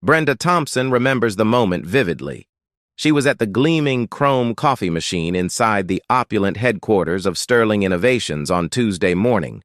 Brenda Thompson remembers the moment vividly. She was at the gleaming chrome coffee machine inside the opulent headquarters of Sterling Innovations on Tuesday morning,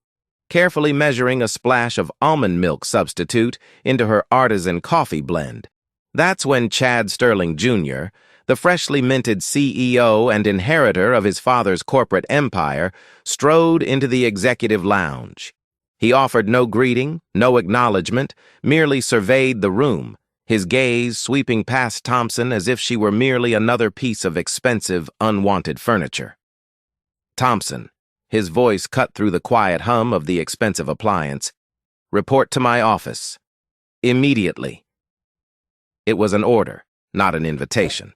carefully measuring a splash of almond milk substitute into her artisan coffee blend. That's when Chad Sterling Jr., the freshly minted CEO and inheritor of his father's corporate empire, strode into the executive lounge. He offered no greeting, no acknowledgement, merely surveyed the room, his gaze sweeping past Thompson as if she were merely another piece of expensive, unwanted furniture. Thompson, his voice cut through the quiet hum of the expensive appliance, "Report to my office. Immediately." It was an order, not an invitation.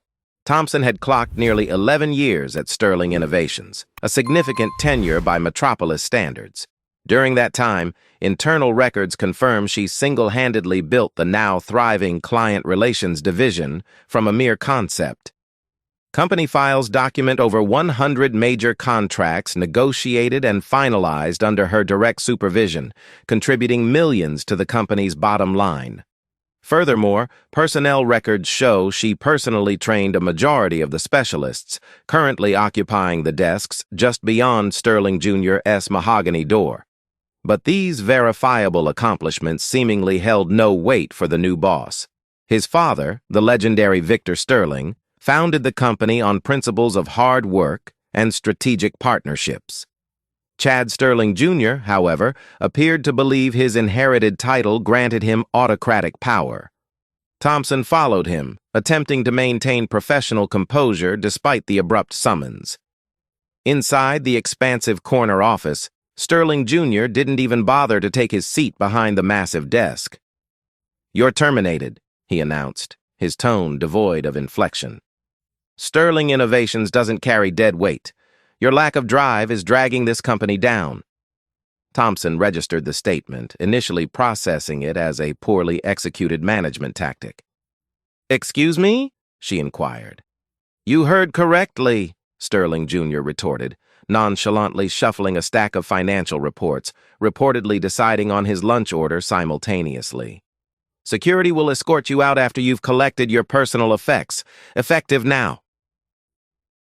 Thompson had clocked nearly 11 years at Sterling Innovations, a significant tenure by Metropolis standards. During that time, internal records confirm she single-handedly built the now thriving client relations division from a mere concept. Company files document over 100 major contracts negotiated and finalized under her direct supervision, contributing millions to the company's bottom line. Furthermore, personnel records show she personally trained a majority of the specialists, currently occupying the desks just beyond Sterling Jr.'s mahogany door. But these verifiable accomplishments seemingly held no weight for the new boss. His father, the legendary Victor Sterling, founded the company on principles of hard work and strategic partnerships. Chad Sterling Jr., however, appeared to believe his inherited title granted him autocratic power. Thompson followed him, attempting to maintain professional composure despite the abrupt summons. Inside the expansive corner office, Sterling Jr. didn't even bother to take his seat behind the massive desk. "You're terminated," he announced, his tone devoid of inflection. "Sterling Innovations doesn't carry dead weight. Your lack of drive is dragging this company down." Thompson registered the statement, initially processing it as a poorly executed management tactic. "Excuse me?" she inquired. "You heard correctly," Sterling Jr. retorted, nonchalantly shuffling a stack of financial reports, reportedly deciding on his lunch order simultaneously. "Security will escort you out after you've collected your personal effects, effective now."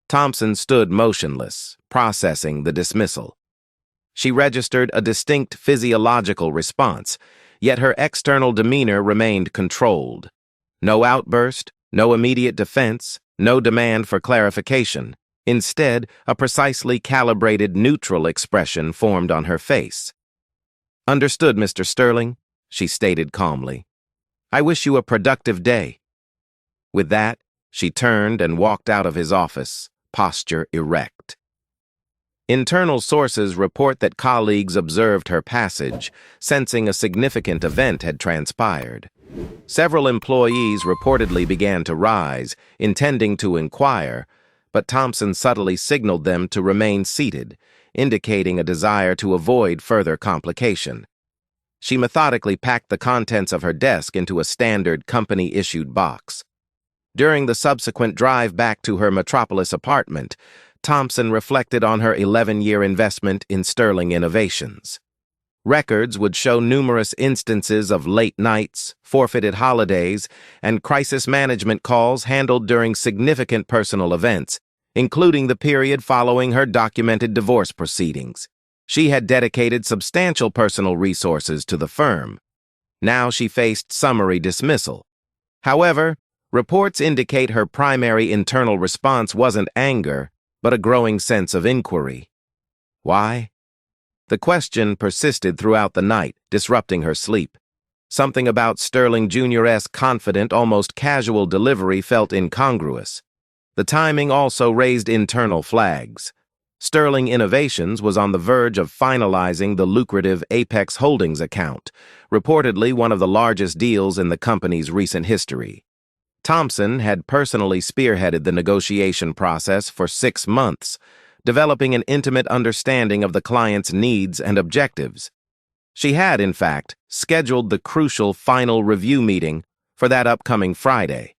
Thompson stood motionless, processing the dismissal. She registered a distinct physiological response, yet her external demeanor remained controlled. No outburst, no immediate defense, no demand for clarification. Instead, a precisely calibrated neutral expression formed on her face. "Understood, Mr. Sterling," she stated calmly. "I wish you a productive day." With that, she turned and walked out of his office, posture erect. Internal sources report that colleagues observed her passage, sensing a significant event had transpired. Several employees reportedly began to rise, intending to inquire, but Thompson subtly signaled them to remain seated, indicating a desire to avoid further complication. She methodically packed the contents of her desk into a standard company-issued box. During the subsequent drive back to her Metropolis apartment, Thompson reflected on her 11-year investment in Sterling Innovations. Records would show numerous instances of late nights, forfeited holidays, and crisis management calls handled during significant personal events, including the period following her documented divorce proceedings. She had dedicated substantial personal resources to the firm. Now she faced summary dismissal. However, reports indicate her primary internal response wasn't anger, but a growing sense of inquiry. Why? The question persisted throughout the night, disrupting her sleep. Something about Sterling Jr.'s confident, almost casual delivery felt incongruous. The timing also raised internal flags. Sterling Innovations was on the verge of finalizing the lucrative Apex Holdings account, reportedly one of the largest deals in the company's recent history. Thompson had personally spearheaded the negotiation process for 6 months, developing an intimate understanding of the client's needs and objectives. She had, in fact, scheduled the crucial final review meeting for that upcoming Friday.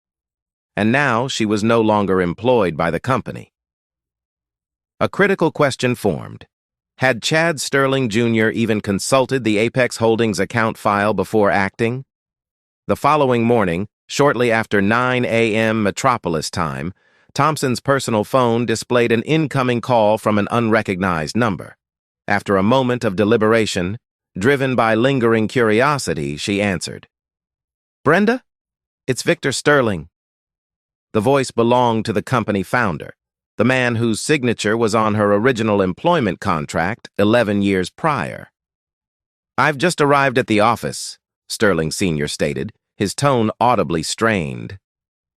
And now she was no longer employed by the company. A critical question formed. Had Chad Sterling Jr. even consulted the Apex Holdings account file before acting? The following morning, Shortly after 9 a.m. Metropolis time, Thompson's personal phone displayed an incoming call from an unrecognized number. After a moment of deliberation, driven by lingering curiosity, she answered. "Brenda? It's Victor Sterling." The voice belonged to the company founder, the man whose signature was on her original employment contract 11 years prior. "I've just arrived at the office," Sterling Sr. stated, his tone audibly strained.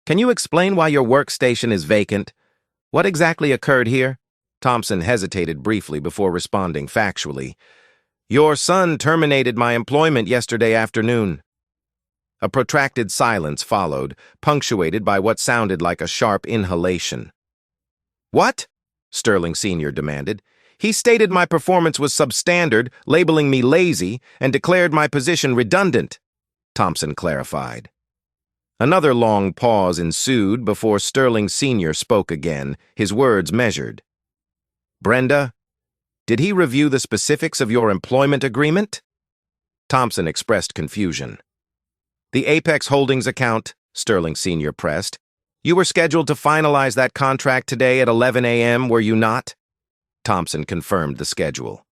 "Can you explain why your workstation is vacant? What exactly occurred here?" Thompson hesitated briefly before responding factually. "Your son terminated my employment yesterday afternoon." A protracted silence followed, punctuated by what sounded like a sharp inhalation. "What?" Sterling Sr. demanded. "He stated my performance was substandard, labeling me lazy, and declared my position redundant," Thompson clarified. Another long pause ensued before Sterling Sr. spoke again, his words measured. "Brenda, did he review the specifics of your employment agreement?" Thompson expressed confusion. "The Apex Holdings account," Sterling Sr. pressed. "You were scheduled to finalize that contract today at 11 a.m., were you not?" Thompson confirmed the schedule.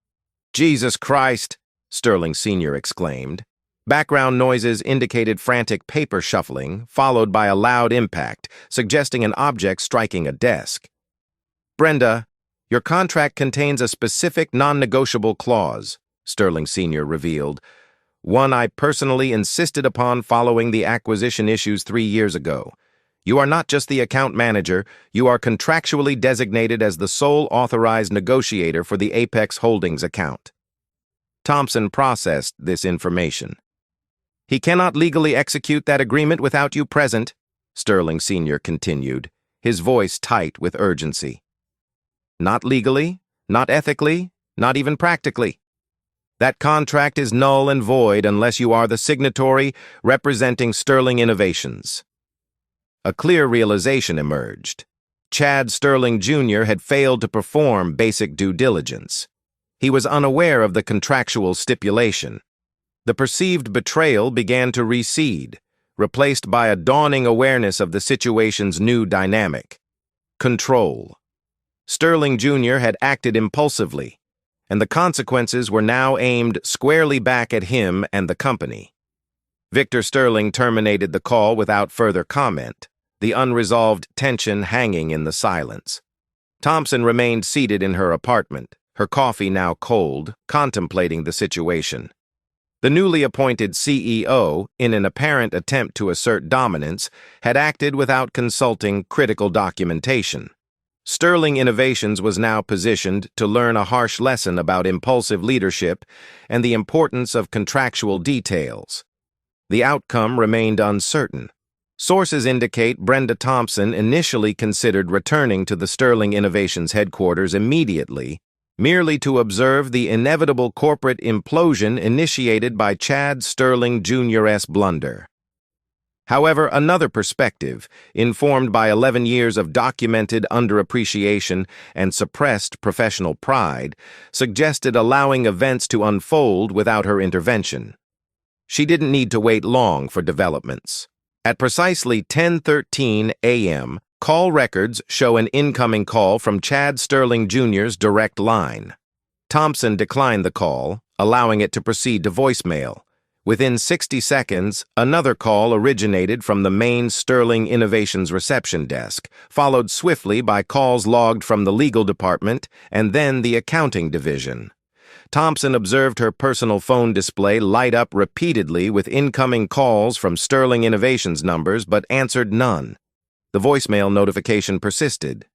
"Jesus Christ!" Sterling Sr. exclaimed. Background noises indicated frantic paper shuffling, followed by a loud impact, suggesting an object striking a desk. "Brenda, your contract contains a specific non-negotiable clause," Sterling Sr. revealed, "one I personally insisted upon following the acquisition issues 3 years ago. You are not just the account manager, you are contractually designated as the sole authorized negotiator for the Apex Holdings account." Thompson processed this information. "He cannot legally execute that agreement without you present," Sterling Sr. continued, his voice tight with urgency. "Not legally, not ethically, not even practically. That contract is null and void unless you are the signatory representing Sterling Innovations." A clear realization emerged. Chad Sterling Jr. had failed to perform basic due diligence. He was unaware of the contractual stipulation. The perceived betrayal began to recede, replaced by a dawning awareness of the situation's new dynamic: control. Sterling Jr. had acted impulsively, and the consequences were now aimed squarely back at him and the company. Victor Sterling terminated the call without further comment, the unresolved tension hanging in the silence. Thompson remained seated in her apartment, her coffee now cold, contemplating the situation. The newly appointed CEO, in an apparent attempt to assert dominance, had acted without consulting critical documentation. Sterling Innovations was now positioned to learn a harsh lesson about impulsive leadership and the importance of contractual details. The outcome remained uncertain. Sources indicate Brenda Thompson initially considered returning to the Sterling Innovations headquarters immediately, merely to observe the inevitable corporate implosion initiated by Chad Sterling Jr.'s blunder. However, another perspective, informed by 11 years of documented underappreciation and suppressed professional pride, suggested allowing events to unfold without her intervention. She didn't need to wait long for developments. At precisely 10:13 a.m., call records show an incoming call from Chad Sterling Jr.'s direct line. Thompson declined the call, allowing it to proceed to voicemail. Within 60 seconds, another call originated from the main Sterling Innovations reception desk, followed swiftly by calls logged from the legal department and then the accounting division. Thompson observed her personal phone display light up repeatedly with incoming calls from Sterling Innovations numbers, but answered none. The voicemail notification persisted.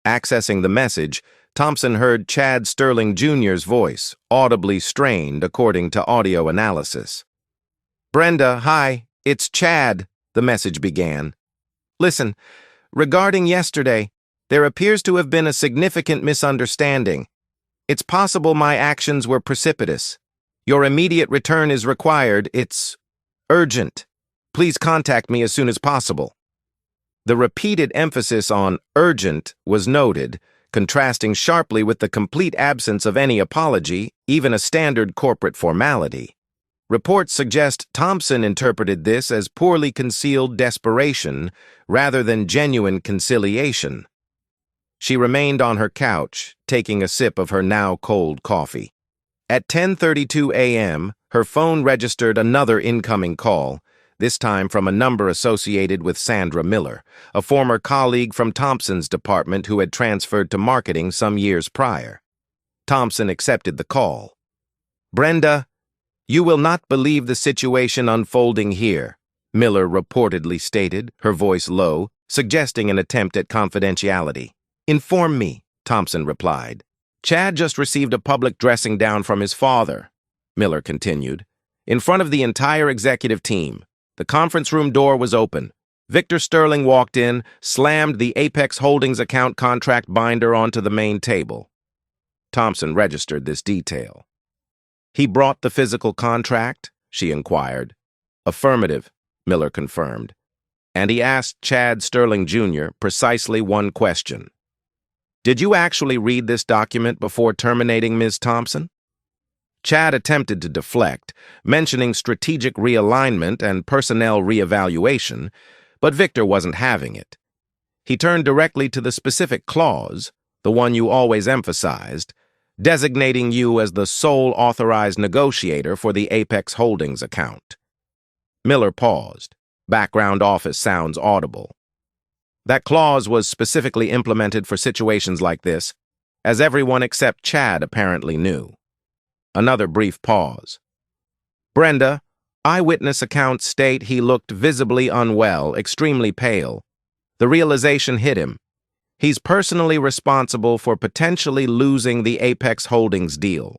Accessing the message, Thompson heard Chad Sterling Jr.'s voice, audibly strained according to audio analysis. "Brenda, hi, it's Chad," the message began. "Listen, regarding yesterday, there appears to have been a significant misunderstanding. It's possible my actions were precipitous. Your immediate return is required. It's urgent. Please contact me as soon as possible." The repeated emphasis on urgent was noted, contrasting sharply with the complete absence of any apology, even a standard corporate formality. Reports suggest Thompson interpreted this as poorly concealed desperation rather than genuine conciliation. She remained on her couch, taking a sip of her now cold coffee. At 10:32 a.m., her phone registered another incoming call, this time from a number associated with Sandra Miller, a former colleague from Thompson's department who had transferred to marketing some years prior. Thompson accepted the call. "Brenda, you will not believe the situation unfolding here," Miller reportedly stated, her voice low, suggesting an attempt at confidentiality. "Inform me," Thompson replied. "Chad just received a public dressing down from his father," Miller continued. "In front of the entire executive team. The conference room door was open. Victor Sterling walked in, slammed the Apex Holdings account contract binder onto the main table." Thompson registered this detail. "He brought the physical contract?" she inquired. "Affirmative," Miller confirmed. "And he asked Chad Sterling Jr. precisely one question. Did you actually read this document before terminating Ms. Thompson?" Chad attempted to deflect, mentioning strategic realignment and personnel reevaluation, but Victor wasn't having it. He turned directly to the specific clause, the one you always emphasized, designating you as the sole authorized negotiator for the Apex Holdings account. Miller paused. Background office sounds audible. That clause was specifically implemented for situations like this, as everyone except Chad apparently knew. Another brief pause. "Brenda, eyewitness accounts state he looked visibly unwell, extremely pale. The realization hit him. He's personally responsible for potentially losing the Apex Holdings deal."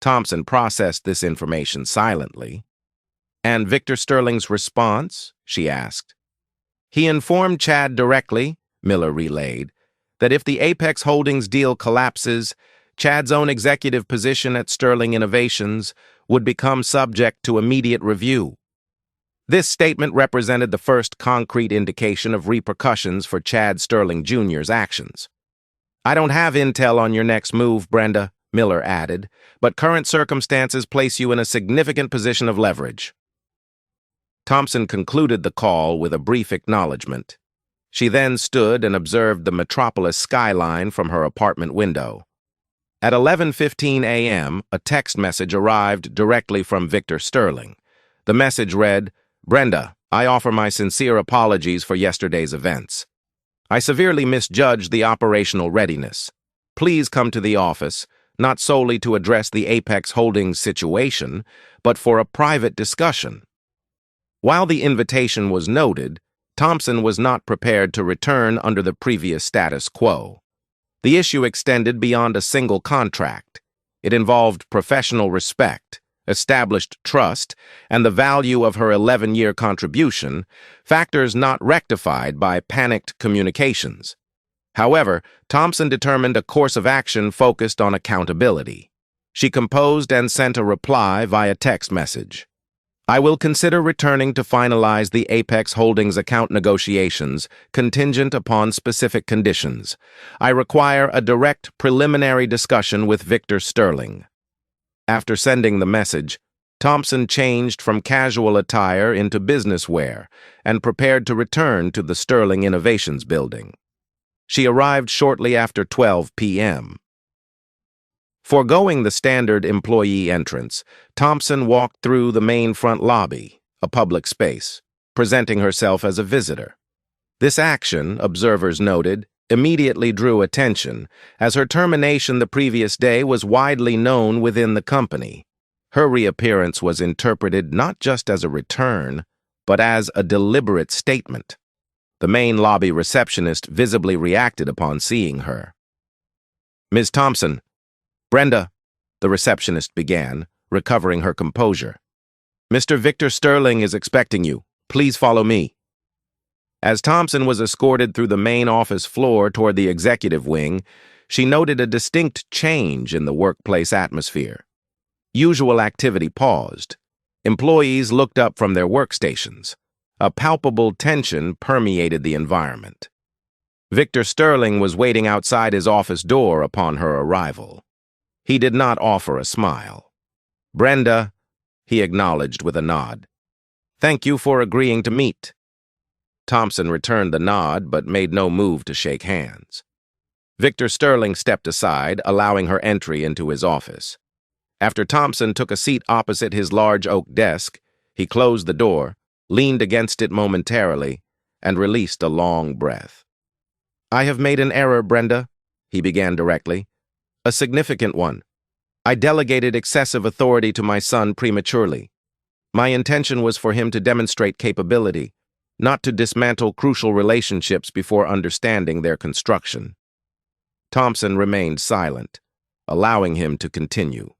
Thompson processed this information silently. "And Victor Sterling's response?" she asked. "He informed Chad directly," Miller relayed, "that if the Apex Holdings deal collapses, Chad's own executive position at Sterling Innovations would become subject to immediate review." This statement represented the first concrete indication of repercussions for Chad Sterling Jr.'s actions. "I don't have intel on your next move, Brenda," Miller added, "but current circumstances place you in a significant position of leverage." Thompson concluded the call with a brief acknowledgement. She then stood and observed the metropolis skyline from her apartment window. At 11:15 a.m., a text message arrived directly from Victor Sterling. The message read, "Brenda, I offer my sincere apologies for yesterday's events. I severely misjudged the operational readiness. Please come to the office, not solely to address the Apex Holdings situation, but for a private discussion." While the invitation was noted, Thompson was not prepared to return under the previous status quo. The issue extended beyond a single contract. It involved professional respect, established trust, and the value of her 11-year contribution, factors not rectified by panicked communications. However, Thompson determined a course of action focused on accountability. She composed and sent a reply via text message. "I will consider returning to finalize the Apex Holdings account negotiations contingent upon specific conditions. I require a direct preliminary discussion with Victor Sterling." After sending the message, Thompson changed from casual attire into business wear and prepared to return to the Sterling Innovations building. She arrived shortly after 12 p.m. Foregoing the standard employee entrance, Thompson walked through the main front lobby, a public space, presenting herself as a visitor. This action, observers noted, immediately drew attention, as her termination the previous day was widely known within the company. Her reappearance was interpreted not just as a return, but as a deliberate statement. The main lobby receptionist visibly reacted upon seeing her. "Ms. Thompson." "Brenda," the receptionist began, recovering her composure. "Mr. Victor Sterling is expecting you. Please follow me." As Thompson was escorted through the main office floor toward the executive wing, she noted a distinct change in the workplace atmosphere. Usual activity paused. Employees looked up from their workstations. A palpable tension permeated the environment. Victor Sterling was waiting outside his office door upon her arrival. He did not offer a smile. "Brenda," he acknowledged with a nod. "Thank you for agreeing to meet." Thompson returned the nod but made no move to shake hands. Victor Sterling stepped aside, allowing her entry into his office. After Thompson took a seat opposite his large oak desk, he closed the door, leaned against it momentarily, and released a long breath. "I have made an error, Brenda," he began directly. "A significant one. I delegated excessive authority to my son prematurely. My intention was for him to demonstrate capability, not to dismantle crucial relationships before understanding their construction." Thompson remained silent, allowing him to continue.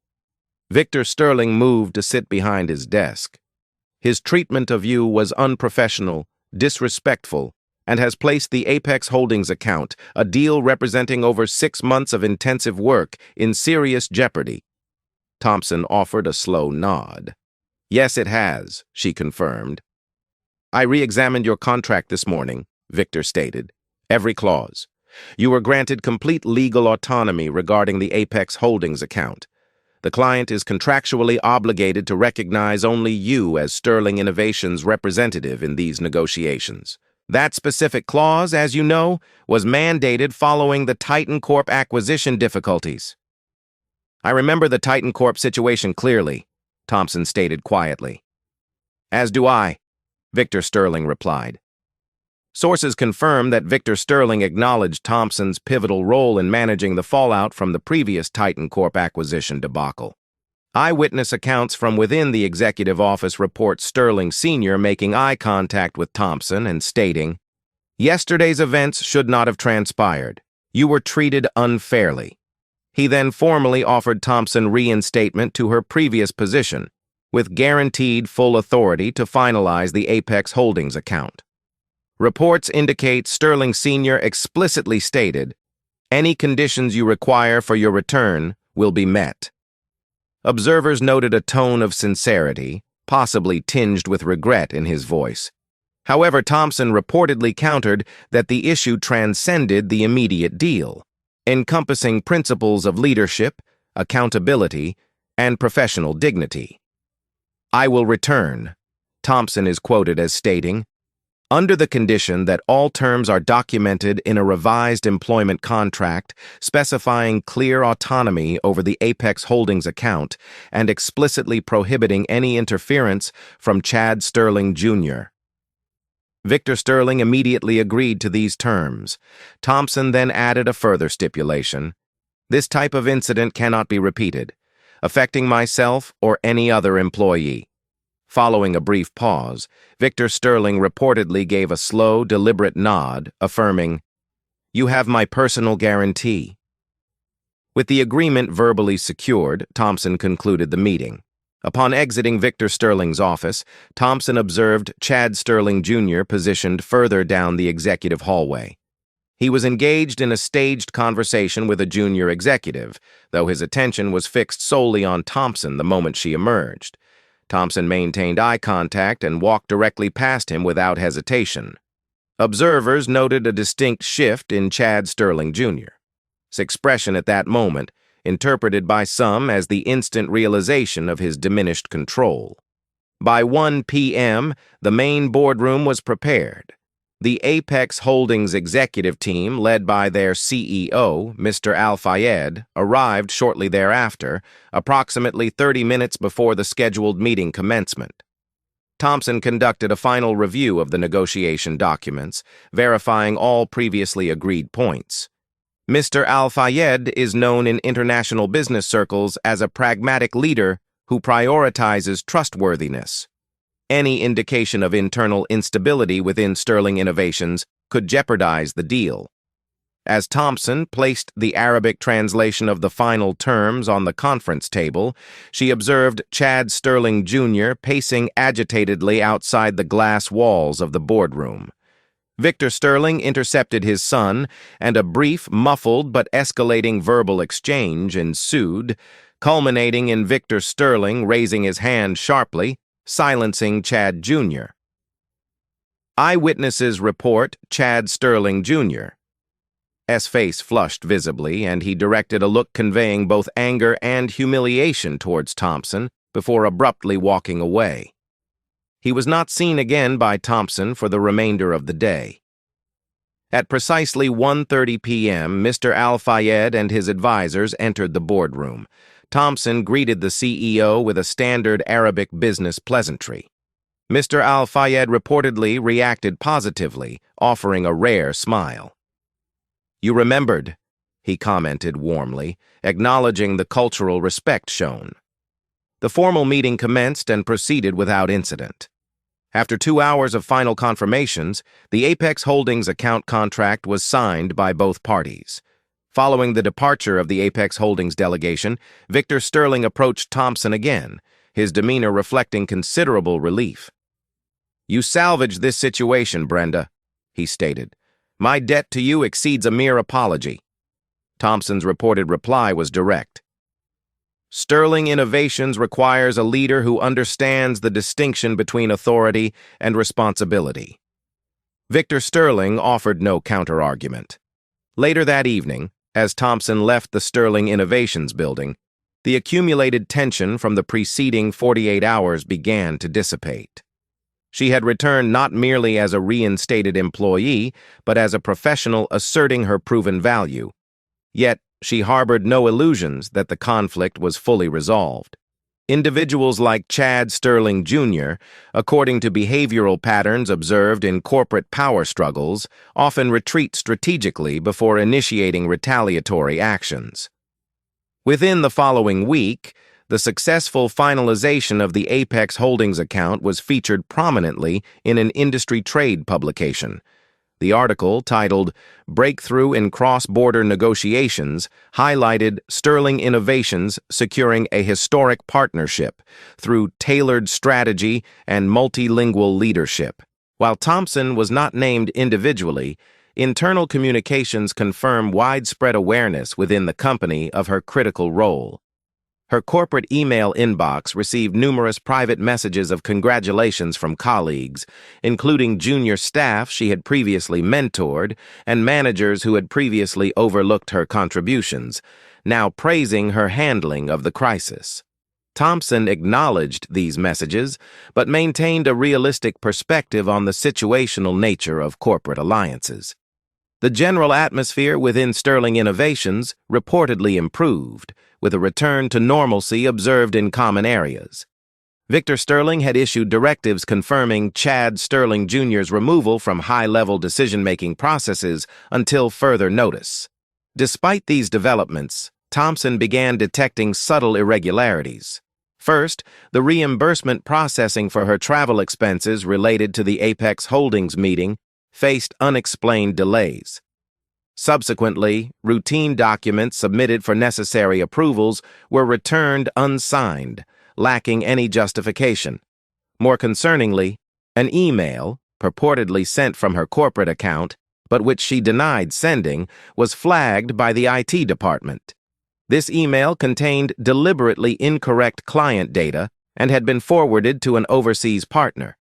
Victor Sterling moved to sit behind his desk. His treatment of you was unprofessional, disrespectful, and has placed the Apex Holdings account, a deal representing over 6 months of intensive work, in serious jeopardy. Thompson offered a slow nod. "Yes, it has," she confirmed. "I re-examined your contract this morning," Victor stated. "Every clause. You were granted complete legal autonomy regarding the Apex Holdings account. The client is contractually obligated to recognize only you as Sterling Innovations' representative in these negotiations. That specific clause, as you know, was mandated following the Titan Corp acquisition difficulties." "I remember the Titan Corp situation clearly," Thompson stated quietly. "As do I," Victor Sterling replied. Sources confirm that Victor Sterling acknowledged Thompson's pivotal role in managing the fallout from the previous Titan Corp acquisition debacle. Eyewitness accounts from within the executive office report Sterling Sr. making eye contact with Thompson and stating, "Yesterday's events should not have transpired. You were treated unfairly." He then formally offered Thompson reinstatement to her previous position, with guaranteed full authority to finalize the Apex Holdings account. Reports indicate Sterling Sr. explicitly stated, "Any conditions you require for your return will be met." Observers noted a tone of sincerity, possibly tinged with regret in his voice. However, Thompson reportedly countered that the issue transcended the immediate deal, encompassing principles of leadership, accountability, and professional dignity. "I will return," Thompson is quoted as stating, "under the condition that all terms are documented in a revised employment contract specifying clear autonomy over the Apex Holdings account and explicitly prohibiting any interference from Chad Sterling Jr." Victor Sterling immediately agreed to these terms. Thompson then added a further stipulation. "This type of incident cannot be repeated, affecting myself or any other employee." Following a brief pause, Victor Sterling reportedly gave a slow, deliberate nod, affirming, "You have my personal guarantee." With the agreement verbally secured, Thompson concluded the meeting. Upon exiting Victor Sterling's office, Thompson observed Chad Sterling Jr. positioned further down the executive hallway. He was engaged in a staged conversation with a junior executive, though his attention was fixed solely on Thompson the moment she emerged. Thompson maintained eye contact and walked directly past him without hesitation. Observers noted a distinct shift in Chad Sterling Jr. His expression at that moment, interpreted by some as the instant realization of his diminished control. By 1 p.m., the main boardroom was prepared. The Apex Holdings executive team, led by their CEO, Mr. Al-Fayed, arrived shortly thereafter, approximately 30 minutes before the scheduled meeting commencement. Thompson conducted a final review of the negotiation documents, verifying all previously agreed points. Mr. Al-Fayed is known in international business circles as a pragmatic leader who prioritizes trustworthiness. Any indication of internal instability within Sterling Innovations could jeopardize the deal. As Thompson placed the Arabic translation of the final terms on the conference table, she observed Chad Sterling Jr. pacing agitatedly outside the glass walls of the boardroom. Victor Sterling intercepted his son, and a brief, muffled but escalating verbal exchange ensued, culminating in Victor Sterling raising his hand sharply, silencing Chad Jr. Eyewitnesses report Chad Sterling Jr. S. face flushed visibly, and he directed a look conveying both anger and humiliation towards Thompson, before abruptly walking away. He was not seen again by Thompson for the remainder of the day. At precisely 1:30 p.m., Mr. Al-Fayed and his advisors entered the boardroom. Thompson greeted the CEO with a standard Arabic business pleasantry. Mr. Al-Fayed reportedly reacted positively, offering a rare smile. "You remembered," he commented warmly, acknowledging the cultural respect shown. The formal meeting commenced and proceeded without incident. After 2 hours of final confirmations, the Apex Holdings account contract was signed by both parties. Following the departure of the Apex Holdings delegation, Victor Sterling approached Thompson again, his demeanor reflecting considerable relief. "You salvaged this situation, Brenda," he stated. "My debt to you exceeds a mere apology." Thompson's reported reply was direct. "Sterling Innovations requires a leader who understands the distinction between authority and responsibility." Victor Sterling offered no counter-argument. Later that evening, as Thompson left the Sterling Innovations building, the accumulated tension from the preceding 48 hours began to dissipate. She had returned not merely as a reinstated employee, but as a professional asserting her proven value. Yet, she harbored no illusions that the conflict was fully resolved. Individuals like Chad Sterling Jr., according to behavioral patterns observed in corporate power struggles, often retreat strategically before initiating retaliatory actions. Within the following week, the successful finalization of the Apex Holdings account was featured prominently in an industry trade publication. The article, titled "Breakthrough in Cross-Border Negotiations," highlighted Sterling Innovations securing a historic partnership through tailored strategy and multilingual leadership. While Thompson was not named individually, internal communications confirm widespread awareness within the company of her critical role. Her corporate email inbox received numerous private messages of congratulations from colleagues, including junior staff she had previously mentored and managers who had previously overlooked her contributions, now praising her handling of the crisis. Thompson acknowledged these messages, but maintained a realistic perspective on the situational nature of corporate alliances. The general atmosphere within Sterling Innovations reportedly improved, with a return to normalcy observed in common areas. Victor Sterling had issued directives confirming Chad Sterling Jr.'s removal from high-level decision-making processes until further notice. Despite these developments, Thompson began detecting subtle irregularities. First, the reimbursement processing for her travel expenses related to the Apex Holdings meeting faced unexplained delays. Subsequently, routine documents submitted for necessary approvals were returned unsigned, lacking any justification. More concerningly, an email, purportedly sent from her corporate account, but which she denied sending, was flagged by the IT department. This email contained deliberately incorrect client data and had been forwarded to an overseas partner.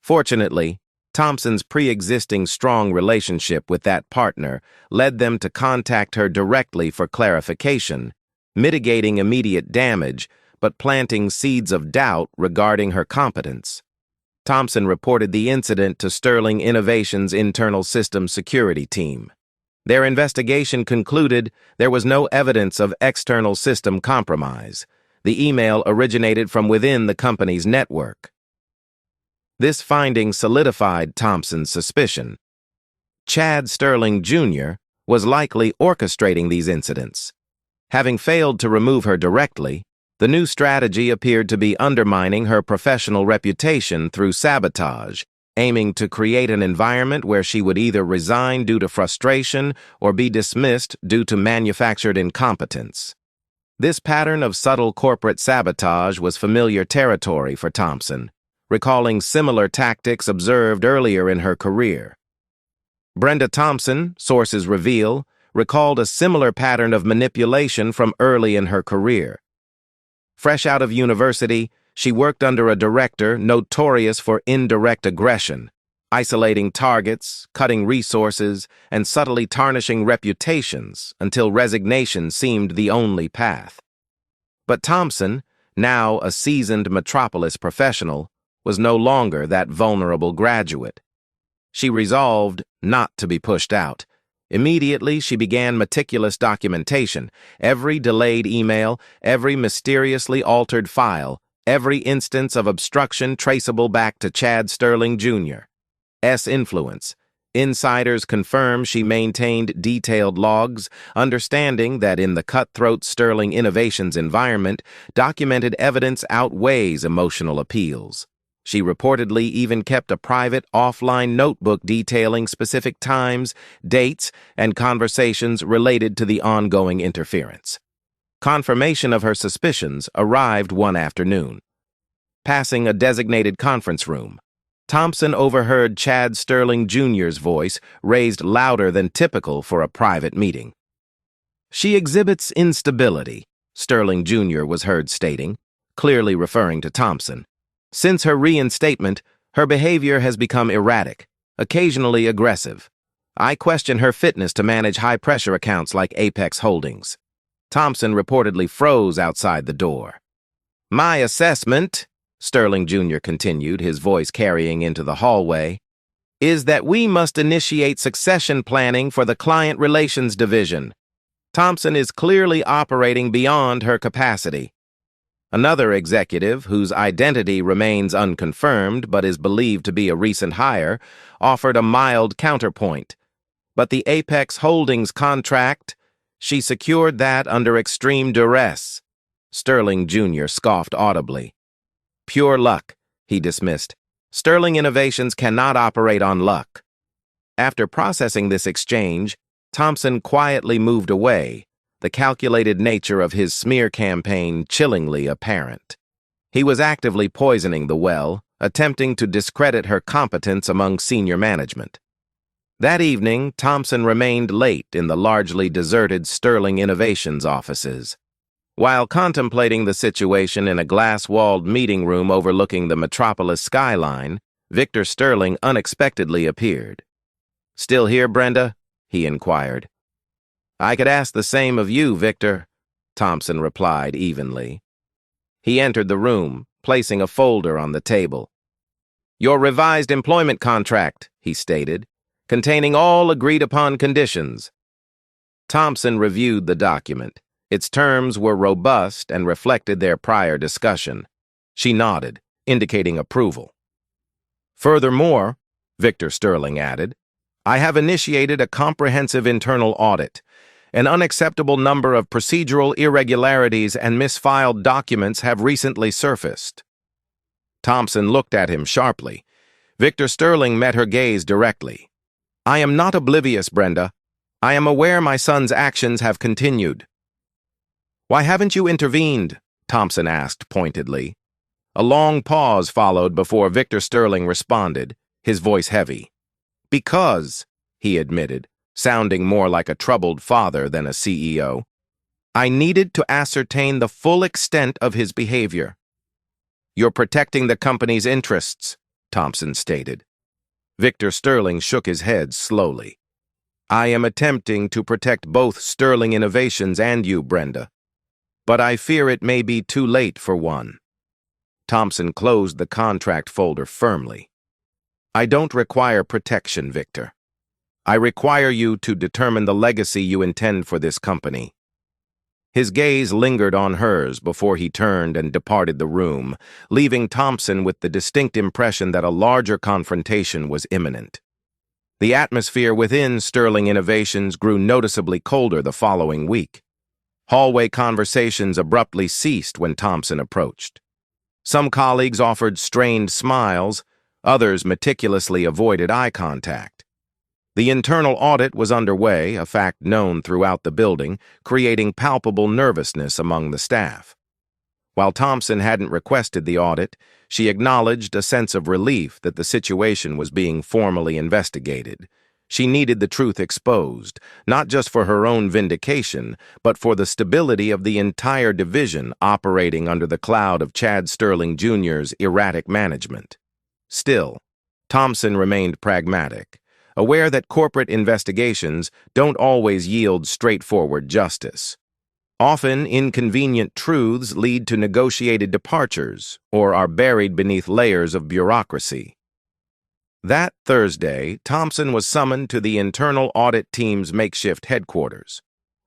Fortunately, Thompson's pre-existing strong relationship with that partner led them to contact her directly for clarification, mitigating immediate damage but planting seeds of doubt regarding her competence. Thompson reported the incident to Sterling Innovations' internal system security team. Their investigation concluded there was no evidence of external system compromise. The email originated from within the company's network. This finding solidified Thompson's suspicion. Chad Sterling Jr. was likely orchestrating these incidents. Having failed to remove her directly, the new strategy appeared to be undermining her professional reputation through sabotage, aiming to create an environment where she would either resign due to frustration or be dismissed due to manufactured incompetence. This pattern of subtle corporate sabotage was familiar territory for Thompson, recalling similar tactics observed earlier in her career. Brenda Thompson, sources reveal, recalled a similar pattern of manipulation from early in her career. Fresh out of university, she worked under a director notorious for indirect aggression, isolating targets, cutting resources, and subtly tarnishing reputations until resignation seemed the only path. But Thompson, now a seasoned Metropolis professional, was no longer that vulnerable graduate. She resolved not to be pushed out. Immediately, she began meticulous documentation. Every delayed email, every mysteriously altered file, every instance of obstruction traceable back to Chad Sterling Jr. S. influence. Insiders confirm she maintained detailed logs, understanding that in the cutthroat Sterling Innovations environment, documented evidence outweighs emotional appeals. She reportedly even kept a private, offline notebook detailing specific times, dates, and conversations related to the ongoing interference. Confirmation of her suspicions arrived one afternoon. Passing a designated conference room, Thompson overheard Chad Sterling Jr.'s voice raised louder than typical for a private meeting. "She exhibits instability," Sterling Jr. was heard stating, clearly referring to Thompson. "Since her reinstatement, her behavior has become erratic, occasionally aggressive. I question her fitness to manage high-pressure accounts like Apex Holdings." Thompson reportedly froze outside the door. "My assessment," Sterling Jr. continued, his voice carrying into the hallway, "is that we must initiate succession planning for the Client Relations Division. Thompson is clearly operating beyond her capacity." Another executive, whose identity remains unconfirmed but is believed to be a recent hire, offered a mild counterpoint. "But the Apex Holdings contract, she secured that under extreme duress." Sterling Jr. scoffed audibly. "Pure luck," he dismissed. "Sterling Innovations cannot operate on luck." After processing this exchange, Thompson quietly moved away, the calculated nature of his smear campaign chillingly apparent. He was actively poisoning the well, attempting to discredit her competence among senior management. That evening, Thompson remained late in the largely deserted Sterling Innovations offices. While contemplating the situation in a glass-walled meeting room overlooking the Metropolis skyline, Victor Sterling unexpectedly appeared. "Still here, Brenda?" he inquired. "I could ask the same of you, Victor," Thompson replied evenly. He entered the room, placing a folder on the table. "Your revised employment contract," he stated, "containing all agreed-upon conditions." Thompson reviewed the document. Its terms were robust and reflected their prior discussion. She nodded, indicating approval. "Furthermore," Victor Sterling added, "I have initiated a comprehensive internal audit. An unacceptable number of procedural irregularities and misfiled documents have recently surfaced." Thompson looked at him sharply. Victor Sterling met her gaze directly. "I am not oblivious, Brenda. I am aware my son's actions have continued." "Why haven't you intervened?" Thompson asked pointedly. A long pause followed before Victor Sterling responded, his voice heavy. "Because," he admitted, sounding more like a troubled father than a CEO, "I needed to ascertain the full extent of his behavior." "You're protecting the company's interests," Thompson stated. Victor Sterling shook his head slowly. "I am attempting to protect both Sterling Innovations and you, Brenda. But I fear it may be too late for one." Thompson closed the contract folder firmly. "I don't require protection, Victor. I require you to determine the legacy you intend for this company." His gaze lingered on hers before he turned and departed the room, leaving Thompson with the distinct impression that a larger confrontation was imminent. The atmosphere within Sterling Innovations grew noticeably colder the following week. Hallway conversations abruptly ceased when Thompson approached. Some colleagues offered strained smiles, others meticulously avoided eye contact. The internal audit was underway, a fact known throughout the building, creating palpable nervousness among the staff. While Thompson hadn't requested the audit, she acknowledged a sense of relief that the situation was being formally investigated. She needed the truth exposed, not just for her own vindication, but for the stability of the entire division operating under the cloud of Chad Sterling Jr.'s erratic management. Still, Thompson remained pragmatic, aware that corporate investigations don't always yield straightforward justice. Often, inconvenient truths lead to negotiated departures or are buried beneath layers of bureaucracy. That Thursday, Thompson was summoned to the internal audit team's makeshift headquarters,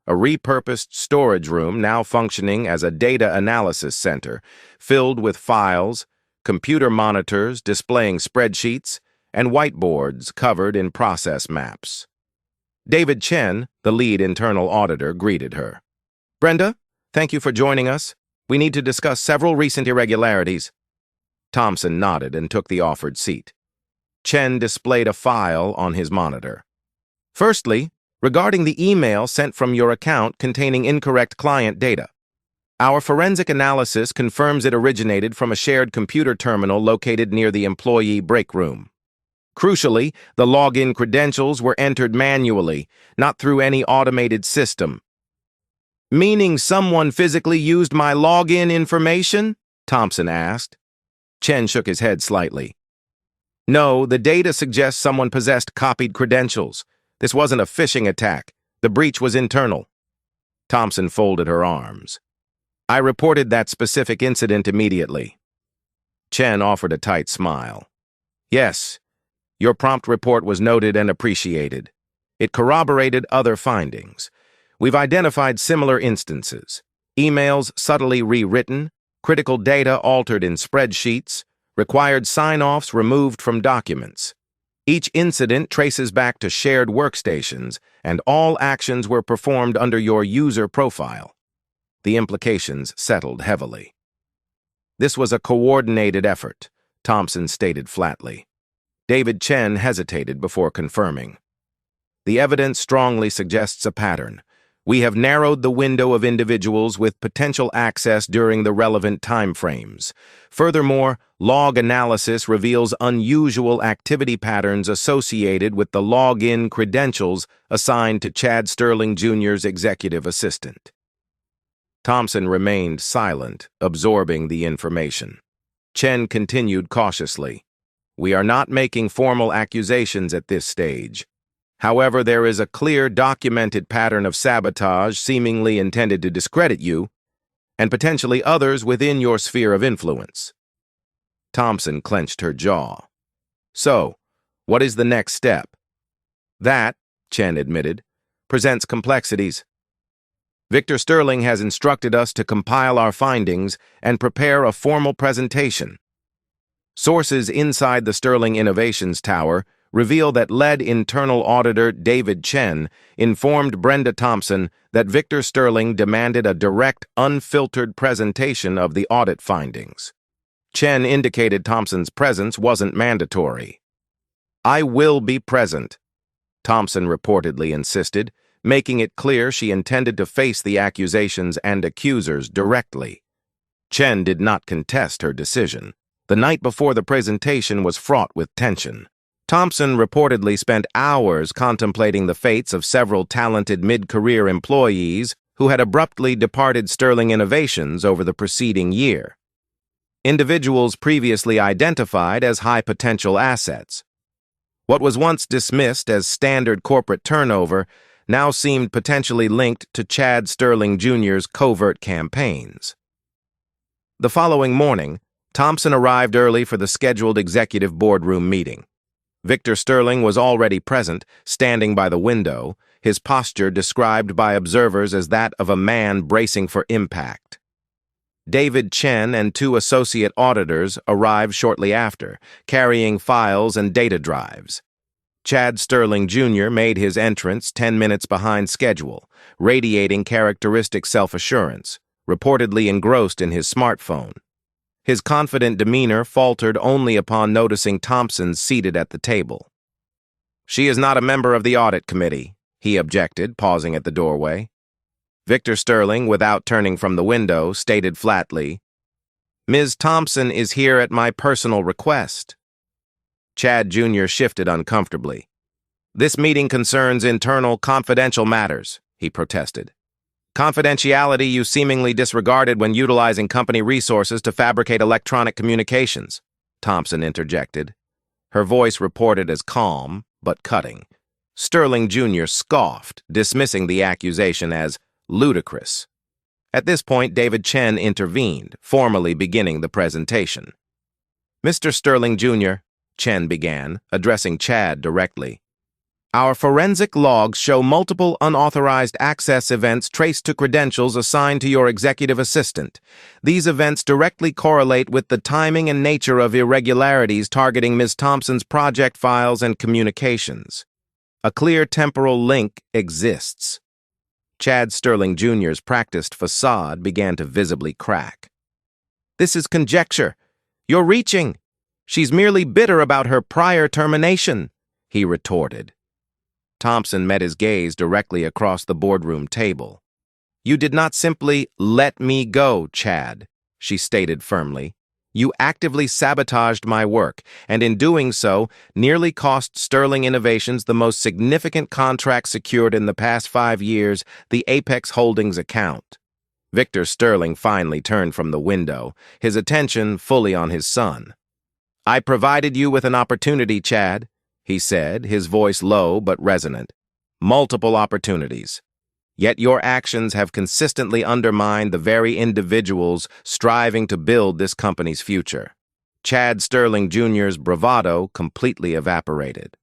a repurposed storage room now functioning as a data analysis center filled with files, computer monitors displaying spreadsheets, and whiteboards covered in process maps. David Chen, the lead internal auditor, greeted her. "Brenda, thank you for joining us. We need to discuss several recent irregularities." Thompson nodded and took the offered seat. Chen displayed a file on his monitor. "Firstly, regarding the email sent from your account containing incorrect client data. Our forensic analysis confirms it originated from a shared computer terminal located near the employee break room. Crucially, the login credentials were entered manually, not through any automated system." "Meaning someone physically used my login information?" Thompson asked. Chen shook his head slightly. "No, the data suggests someone possessed copied credentials. This wasn't a phishing attack. The breach was internal." Thompson folded her arms. "I reported that specific incident immediately." Chen offered a tight smile. "Yes, your prompt report was noted and appreciated. It corroborated other findings. We've identified similar instances: emails subtly rewritten, critical data altered in spreadsheets, required sign-offs removed from documents. Each incident traces back to shared workstations, and all actions were performed under your user profile." The implications settled heavily. "This was a coordinated effort," Thompson stated flatly. David Chen hesitated before confirming. "The evidence strongly suggests a pattern. We have narrowed the window of individuals with potential access during the relevant timeframes. Furthermore, log analysis reveals unusual activity patterns associated with the login credentials assigned to Chad Sterling Jr.'s executive assistant." Thompson remained silent, absorbing the information. Chen continued cautiously. "We are not making formal accusations at this stage. However, there is a clear documented pattern of sabotage seemingly intended to discredit you, and potentially others within your sphere of influence." Thompson clenched her jaw. "So, what is the next step?" "That," Chen admitted, "presents complexities. Victor Sterling has instructed us to compile our findings and prepare a formal presentation. Sources inside the Sterling Innovations Tower reveal that lead internal auditor David Chen informed Brenda Thompson that Victor Sterling demanded a direct, unfiltered presentation of the audit findings. Chen indicated Thompson's presence wasn't mandatory. "I will be present," Thompson reportedly insisted, making it clear she intended to face the accusations and accusers directly. Chen did not contest her decision. The night before the presentation was fraught with tension. Thompson reportedly spent hours contemplating the fates of several talented mid-career employees who had abruptly departed Sterling Innovations over the preceding year. Individuals previously identified as high-potential assets. What was once dismissed as standard corporate turnover now seemed potentially linked to Chad Sterling Jr.'s covert campaigns. The following morning, Thompson arrived early for the scheduled executive boardroom meeting. Victor Sterling was already present, standing by the window, his posture described by observers as that of a man bracing for impact. David Chen and two associate auditors arrived shortly after, carrying files and data drives. Chad Sterling Jr. made his entrance 10 minutes behind schedule, radiating characteristic self-assurance, reportedly engrossed in his smartphone. His confident demeanor faltered only upon noticing Thompson seated at the table. "She is not a member of the audit committee," he objected, pausing at the doorway. Victor Sterling, without turning from the window, stated flatly, "Ms. Thompson is here at my personal request." Chad Jr. shifted uncomfortably. "This meeting concerns internal, confidential matters," he protested. "Confidentiality you seemingly disregarded when utilizing company resources to fabricate electronic communications," Thompson interjected. Her voice reported as calm, but cutting. Sterling Jr. scoffed, dismissing the accusation as ludicrous. At this point, David Chen intervened, formally beginning the presentation. "Mr. Sterling Jr.," Chen began, addressing Chad directly. "Our forensic logs show multiple unauthorized access events traced to credentials assigned to your executive assistant. These events directly correlate with the timing and nature of irregularities targeting Ms. Thompson's project files and communications. A clear temporal link exists." Chad Sterling Jr.'s practiced facade began to visibly crack. "This is conjecture. You're reaching. She's merely bitter about her prior termination," he retorted. Thompson met his gaze directly across the boardroom table. "You did not simply let me go, Chad," she stated firmly. "You actively sabotaged my work, and in doing so, nearly cost Sterling Innovations the most significant contract secured in the past 5 years, the Apex Holdings account." Victor Sterling finally turned from the window, his attention fully on his son. "I provided you with an opportunity, Chad," he said, his voice low but resonant. "Multiple opportunities. Yet your actions have consistently undermined the very individuals striving to build this company's future." Chad Sterling Jr.'s bravado completely evaporated.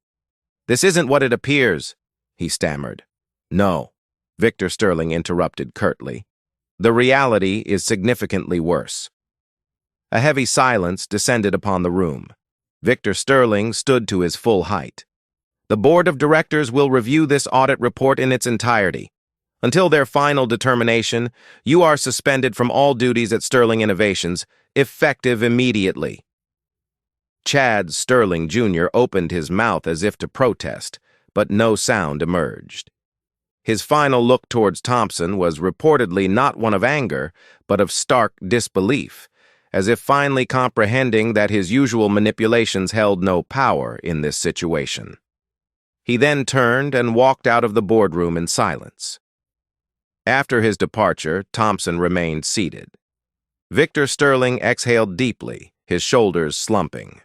"This isn't what it appears," he stammered. "No," Victor Sterling interrupted curtly. "The reality is significantly worse." A heavy silence descended upon the room. Victor Sterling stood to his full height. "The board of directors will review this audit report in its entirety. Until their final determination, you are suspended from all duties at Sterling Innovations, effective immediately." Chad Sterling Jr. opened his mouth as if to protest, but no sound emerged. His final look towards Thompson was reportedly not one of anger, but of stark disbelief, as if finally comprehending that his usual manipulations held no power in this situation. He then turned and walked out of the boardroom in silence. After his departure, Thompson remained seated. Victor Sterling exhaled deeply, his shoulders slumping.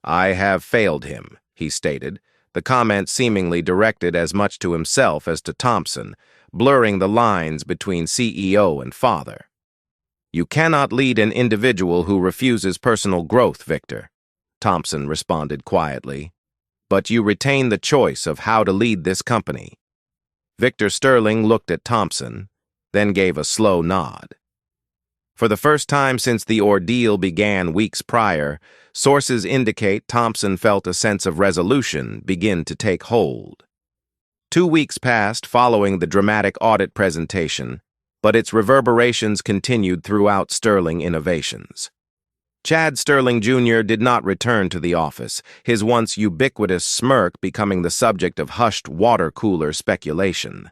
"I have failed him," he stated, the comment seemingly directed as much to himself as to Thompson, blurring the lines between CEO and father. "You cannot lead an individual who refuses personal growth, Victor," Thompson responded quietly. "But you retain the choice of how to lead this company." Victor Sterling looked at Thompson, then gave a slow nod. For the first time since the ordeal began weeks prior, sources indicate Thompson felt a sense of resolution begin to take hold. 2 weeks passed following the dramatic audit presentation, but its reverberations continued throughout Sterling Innovations. Chad Sterling Jr. did not return to the office, his once ubiquitous smirk becoming the subject of hushed water cooler speculation.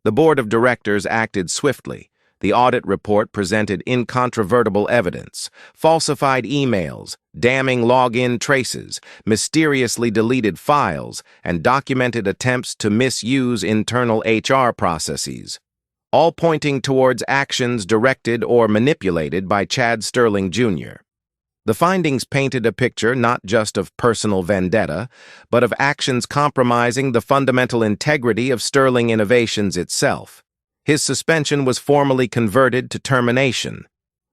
The board of directors acted swiftly. The audit report presented incontrovertible evidence, falsified emails, damning login traces, mysteriously deleted files, and documented attempts to misuse internal HR processes, all pointing towards actions directed or manipulated by Chad Sterling Jr. The findings painted a picture not just of personal vendetta, but of actions compromising the fundamental integrity of Sterling Innovations itself. His suspension was formally converted to termination.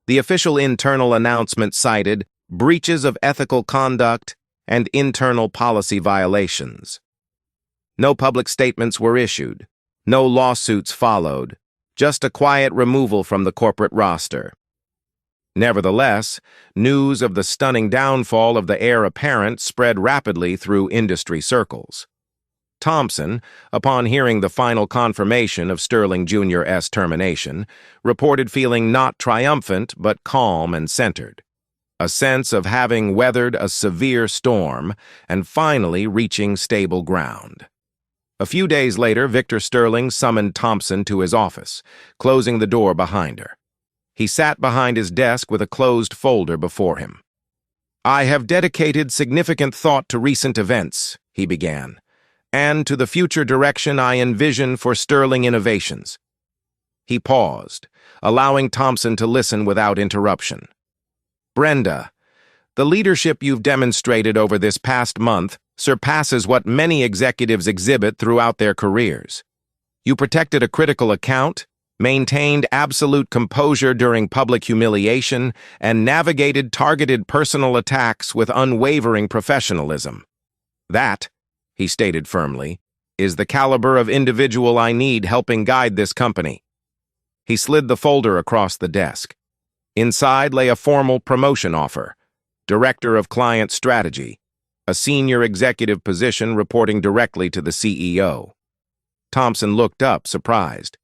The official internal announcement cited breaches of ethical conduct and internal policy violations. No public statements were issued. No lawsuits followed. Just a quiet removal from the corporate roster. Nevertheless, news of the stunning downfall of the heir apparent spread rapidly through industry circles. Thompson, upon hearing the final confirmation of Sterling Jr.'s termination, reported feeling not triumphant but calm and centered. A sense of having weathered a severe storm and finally reaching stable ground. A few days later, Victor Sterling summoned Thompson to his office, closing the door behind her. He sat behind his desk with a closed folder before him. "I have dedicated significant thought to recent events," he began, "and to the future direction I envision for Sterling Innovations." He paused, allowing Thompson to listen without interruption. "Brenda, the leadership you've demonstrated over this past month surpasses what many executives exhibit throughout their careers. You protected a critical account, maintained absolute composure during public humiliation, and navigated targeted personal attacks with unwavering professionalism. That, he stated firmly, is the caliber of individual I need helping guide this company. He slid the folder across the desk. Inside lay a formal promotion offer, Director of Client Strategy, a senior executive position reporting directly to the CEO. Thompson looked up, surprised.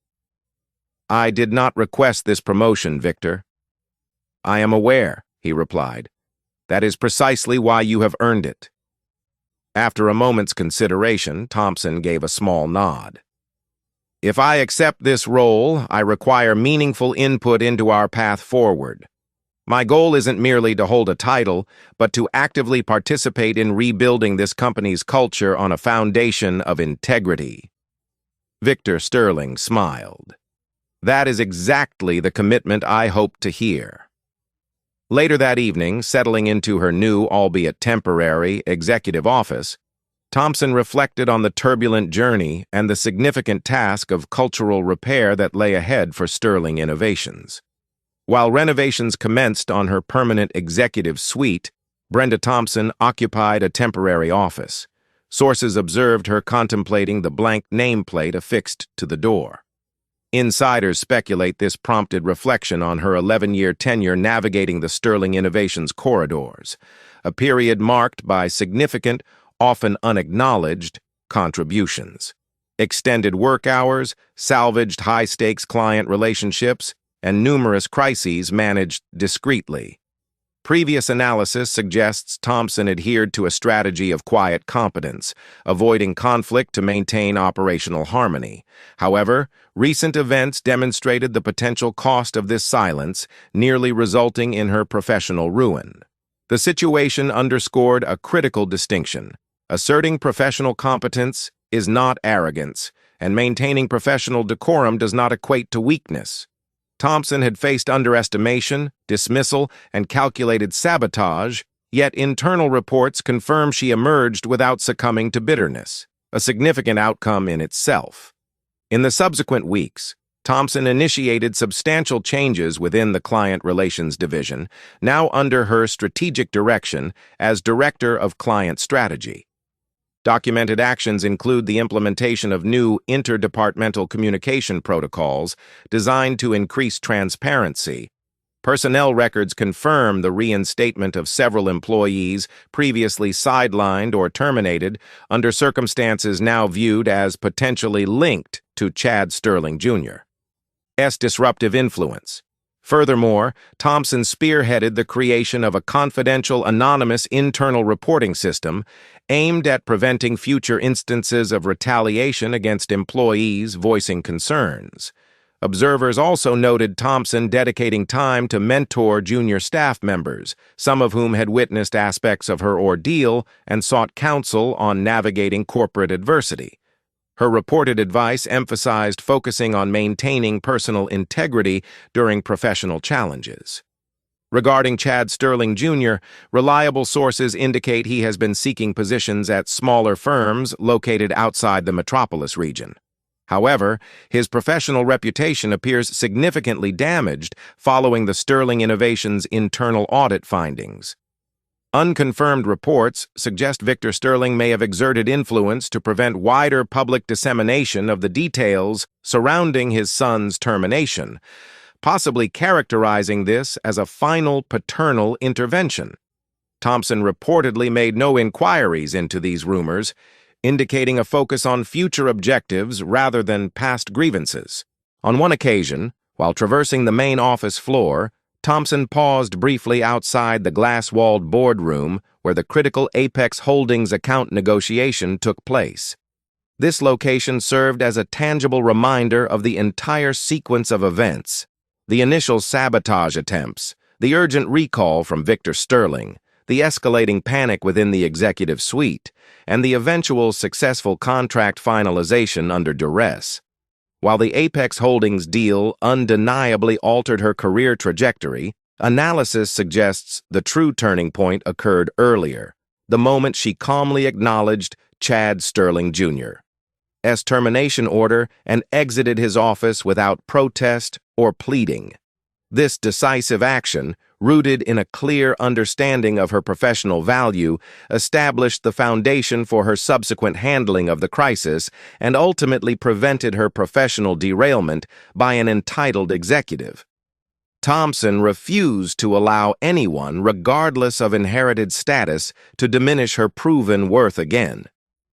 I did not request this promotion, Victor. I am aware, he replied. That is precisely why you have earned it. After a moment's consideration, Thompson gave a small nod. If I accept this role, I require meaningful input into our path forward. My goal isn't merely to hold a title, but to actively participate in rebuilding this company's culture on a foundation of integrity. Victor Sterling smiled. That is exactly the commitment I hoped to hear. Later that evening, settling into her new, albeit temporary, executive office, Thompson reflected on the turbulent journey and the significant task of cultural repair that lay ahead for Sterling Innovations. While renovations commenced on her permanent executive suite, Brenda Thompson occupied a temporary office. Sources observed her contemplating the blank nameplate affixed to the door. Insiders speculate this prompted reflection on her 11-year tenure navigating the Sterling Innovations corridors, a period marked by significant, often unacknowledged, contributions. Extended work hours, salvaged high-stakes client relationships, and numerous crises managed discreetly. Previous analysis suggests Thompson adhered to a strategy of quiet competence, avoiding conflict to maintain operational harmony. However, recent events demonstrated the potential cost of this silence, nearly resulting in her professional ruin. The situation underscored a critical distinction. Asserting professional competence is not arrogance, and maintaining professional decorum does not equate to weakness. Thompson had faced underestimation, dismissal, and calculated sabotage, yet internal reports confirm she emerged without succumbing to bitterness, a significant outcome in itself. In the subsequent weeks, Thompson initiated substantial changes within the Client Relations Division, now under her strategic direction as Director of Client Strategy. Documented actions include the implementation of new interdepartmental communication protocols designed to increase transparency. Personnel records confirm the reinstatement of several employees previously sidelined or terminated under circumstances now viewed as potentially linked to Chad Sterling Jr.'s disruptive influence. Furthermore, Thompson spearheaded the creation of a confidential, anonymous internal reporting system aimed at preventing future instances of retaliation against employees voicing concerns. Observers also noted Thompson dedicating time to mentor junior staff members, some of whom had witnessed aspects of her ordeal and sought counsel on navigating corporate adversity. Her reported advice emphasized focusing on maintaining personal integrity during professional challenges. Regarding Chad Sterling Jr., reliable sources indicate he has been seeking positions at smaller firms located outside the metropolis region. However, his professional reputation appears significantly damaged following the Sterling Innovations' internal audit findings. Unconfirmed reports suggest Victor Sterling may have exerted influence to prevent wider public dissemination of the details surrounding his son's termination, possibly characterizing this as a final paternal intervention. Thompson reportedly made no inquiries into these rumors, indicating a focus on future objectives rather than past grievances. On one occasion, while traversing the main office floor, Thompson paused briefly outside the glass-walled boardroom where the critical Apex Holdings account negotiation took place. This location served as a tangible reminder of the entire sequence of events: the initial sabotage attempts, the urgent recall from Victor Sterling, the escalating panic within the executive suite, and the eventual successful contract finalization under duress. While the Apex Holdings deal undeniably altered her career trajectory, analysis suggests the true turning point occurred earlier, the moment she calmly acknowledged Chad Sterling Jr. termination order and exited his office without protest or pleading. This decisive action, rooted in a clear understanding of her professional value, established the foundation for her subsequent handling of the crisis and ultimately prevented her professional derailment by an entitled executive. Thompson refused to allow anyone, regardless of inherited status, to diminish her proven worth again.